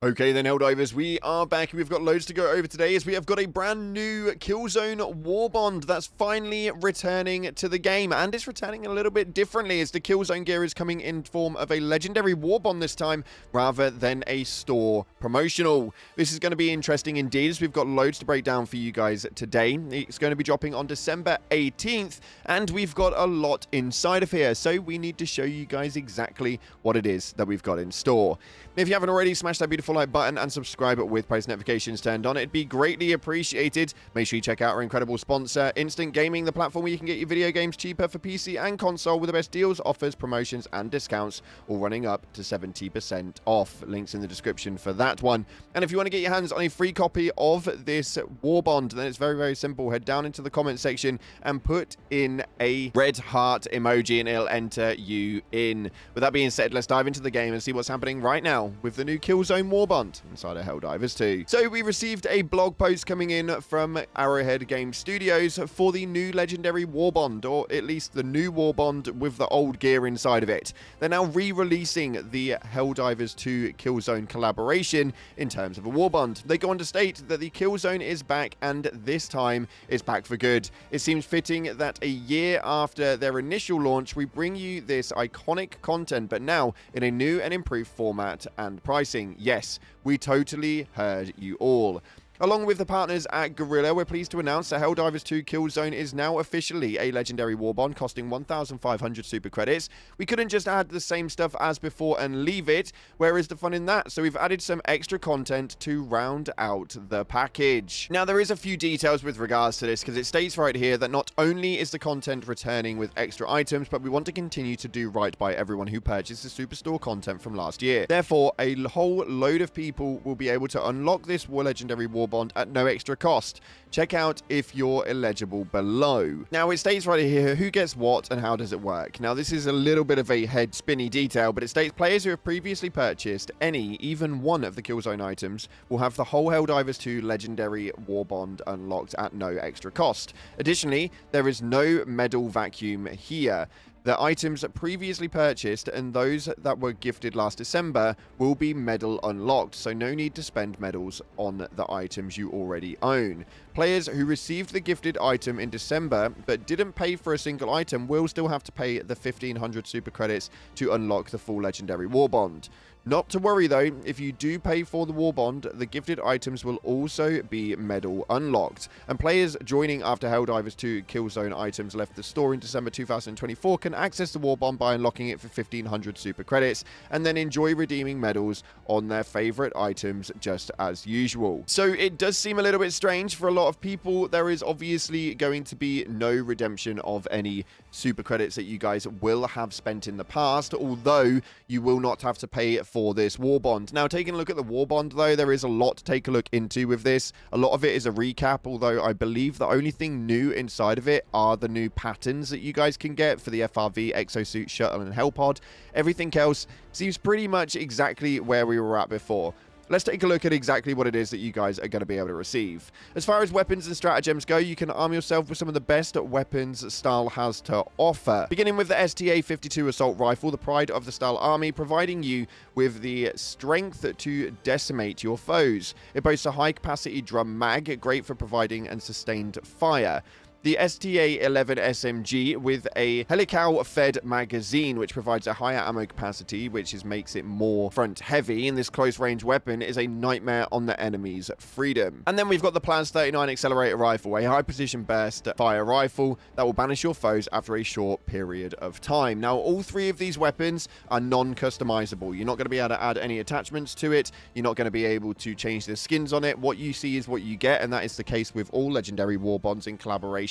Okay then, Helldivers, we are back. We've got loads to go over today as we have got a brand new Killzone Warbond that's finally returning to the game, and it's returning a little bit differently as the Killzone gear is coming in form of a legendary Warbond this time rather than a store promotional. This is going to be interesting indeed as we've got loads to break down for you guys today. It's going to be dropping on December 18th and we've got a lot inside of here, so we need to show you guys exactly what it is that we've got in store. If you haven't already, smash that beautiful like button and subscribe with post notifications turned on. It'd be greatly appreciated. Make sure you check out our incredible sponsor, Instant Gaming, the platform where you can get your video games cheaper for PC and console with the best deals, offers, promotions, and discounts, all running up to 70% off. Links in the description for that one. And if you want to get your hands on a free copy of this Warbond, then it's very, very simple. Head down into the comment section and put in a red heart emoji and it'll enter you in. With that being said, let's dive into the game and see what's happening right now with the new Killzone Warbond inside of Helldivers 2. So we received a blog post coming in from Arrowhead Game Studios for the new legendary Warbond, or at least the new Warbond with the old gear inside of it. They're now re-releasing the Helldivers 2 Killzone collaboration in terms of a Warbond. They go on to state that the Killzone is back, and this time it's back for good. It seems fitting that a year after their initial launch, we bring you this iconic content, but now in a new and improved format and pricing. Yes, we totally heard you all. Along with the partners at Guerrilla, we're pleased to announce that Helldivers 2 Killzone is now officially a legendary Warbond costing 1,500 super credits. We couldn't just add the same stuff as before and leave it. Where is the fun in that? So we've added some extra content to round out the package. Now, there is a few details with regards to this because it states right here that not only is the content returning with extra items, but we want to continue to do right by everyone who purchased the Superstore content from last year. Therefore, a whole load of people will be able to unlock this legendary Warbond at no extra cost. Check out if you're eligible below. Now, it states right here who gets what and how does it work. Now, this is a little bit of a head spinny detail, but it states players who have previously purchased even one of the Killzone items will have the whole Helldivers 2 legendary Warbond unlocked at no extra cost. Additionally, there is no medal vacuum here. The items previously purchased and those that were gifted last December will be medal unlocked, so no need to spend medals on the items you already own. Players who received the gifted item in December but didn't pay for a single item will still have to pay the 1,500 super credits to unlock the full legendary Warbond. Not to worry though, if you do pay for the Warbond, the gifted items will also be medal unlocked. And players joining after Helldivers 2 Killzone items left the store in December 2024 can access the Warbond by unlocking it for 1,500 super credits and then enjoy redeeming medals on their favorite items just as usual. So it does seem a little bit strange for a lot of people. There is obviously going to be no redemption of any super credits that you guys will have spent in the past, although you will not have to pay for this Warbond. Now, taking a look at the Warbond though, there is a lot to take a look into with this. A lot of it is a recap, although I believe the only thing new inside of it are the new patterns that you guys can get for the FRV, Exosuit, Shuttle, and Hellpod. Everything else seems pretty much exactly where we were at before. Let's take a look at exactly what it is that you guys are going to be able to receive. As far as weapons and stratagems go, you can arm yourself with some of the best weapons Stahl has to offer. Beginning with the STA-52 assault rifle, the pride of the Stahl army, providing you with the strength to decimate your foes. It boasts a high-capacity drum mag, great for providing and sustained fire. The STA-11 SMG with a helical-fed magazine, which provides a higher ammo capacity, which makes it more front-heavy, and this close-range weapon is a nightmare on the enemy's freedom. And then we've got the Plans 39 accelerator rifle, a high-precision burst fire rifle that will banish your foes after a short period of time. Now, all three of these weapons are non-customizable. You're not going to be able to add any attachments to it. You're not going to be able to change the skins on it. What you see is what you get, and that is the case with all legendary Warbonds in collaboration.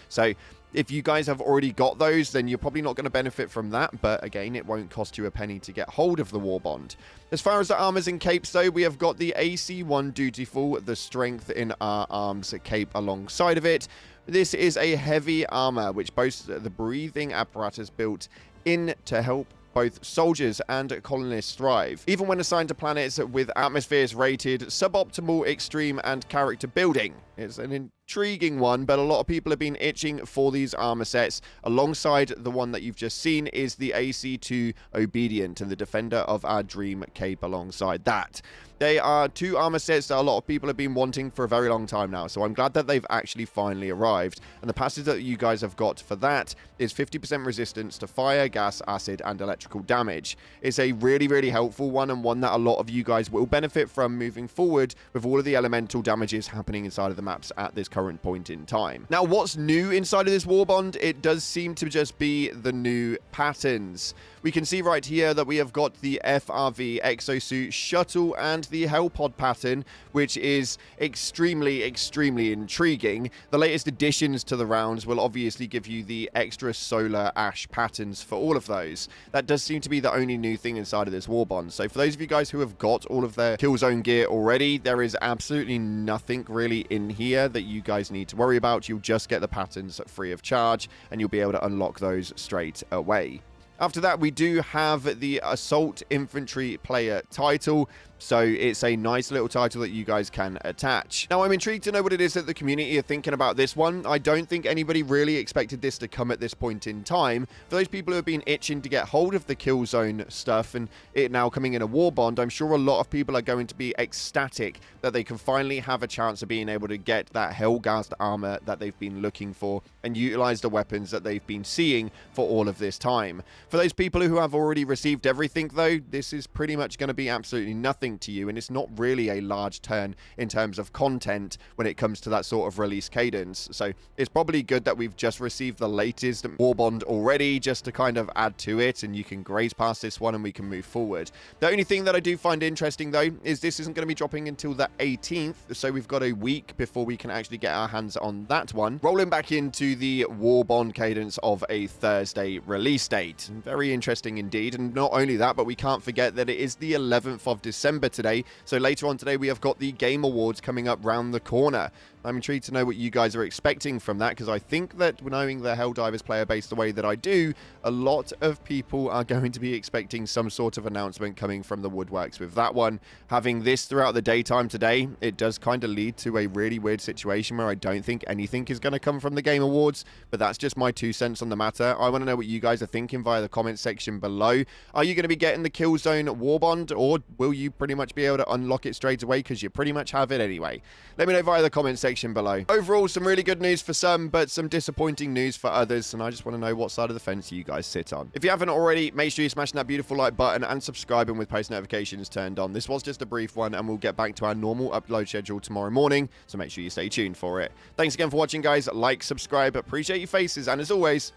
So if you guys have already got those, then you're probably not going to benefit from that, but again, it won't cost you a penny to get hold of the Warbond. As far as the armors and capes though, we have got the AC-1 Dutiful, the Strength in Our Arms cape alongside of it. This is a heavy armor which boasts the breathing apparatus built in to help both soldiers and colonists thrive, even when assigned to planets with atmospheres rated suboptimal, extreme, and character building. It's an intriguing one, but a lot of people have been itching for these armor sets. Alongside the one that you've just seen is the AC2 Obedient and the Defender of Our Dream cape alongside that. They are two armor sets that a lot of people have been wanting for a very long time now, so I'm glad that they've actually finally arrived. And the passage that you guys have got for that is 50% resistance to fire, gas, acid, and electrical damage. It's a really, really helpful one, and one that a lot of you guys will benefit from moving forward with all of the elemental damages happening inside of the maps at this current point in time. Now, what's new inside of this Warbond? It does seem to just be the new patterns. We can see right here that we have got the FRV exosuit shuttle and the Hellpod pattern, which is extremely, extremely intriguing. The latest additions to the rounds will obviously give you the extra solar ash patterns for all of those. That does seem to be the only new thing inside of this Warbond. So for those of you guys who have got all of their Killzone gear already, there is absolutely nothing really in here that you guys need to worry about. You'll just get the patterns free of charge, and you'll be able to unlock those straight away. After that, we do have the Assault Infantry Player title. So it's a nice little title that you guys can attach. Now, I'm intrigued to know what it is that the community are thinking about this one. I don't think anybody really expected this to come at this point in time. For those people who have been itching to get hold of the Killzone stuff and it now coming in a Warbond, I'm sure a lot of people are going to be ecstatic that they can finally have a chance of being able to get that Hellgast armor that they've been looking for and utilize the weapons that they've been seeing for all of this time. For those people who have already received everything, though, this is pretty much going to be absolutely nothing to you, and it's not really a large turn in terms of content when it comes to that sort of release cadence. So it's probably good that we've just received the latest Warbond already, just to kind of add to it, and you can graze past this one and we can move forward. The only thing that I do find interesting, though, is this isn't going to be dropping until the 18th, so we've got a week before we can actually get our hands on that one. Rolling back into the Warbond cadence of a Thursday release date. Very interesting indeed, and not only that, but we can't forget that it is the 11th of December today. So later on today, we have got the Game Awards coming up round the corner. I'm intrigued to know what you guys are expecting from that, because I think that knowing the Helldivers player base the way that I do, a lot of people are going to be expecting some sort of announcement coming from the woodworks with that one. Having this throughout the daytime today, it does kind of lead to a really weird situation where I don't think anything is going to come from the Game Awards, but that's just my 2 cents on the matter. I want to know what you guys are thinking via the comment section below. Are you going to be getting the Killzone Warbond, or will you pretty much be able to unlock it straight away because you pretty much have it anyway? Let me know via the comment section below. Overall, some really good news for some, but some disappointing news for others, and I just want to know what side of the fence you guys sit on. If you haven't already, make sure you're smashing that beautiful like button and subscribing with post notifications turned on. This was just a brief one, and we'll get back to our normal upload schedule tomorrow morning, so make sure you stay tuned for it. Thanks again for watching, guys. Like, subscribe, appreciate your faces, and as always,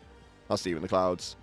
I'll see you in the clouds.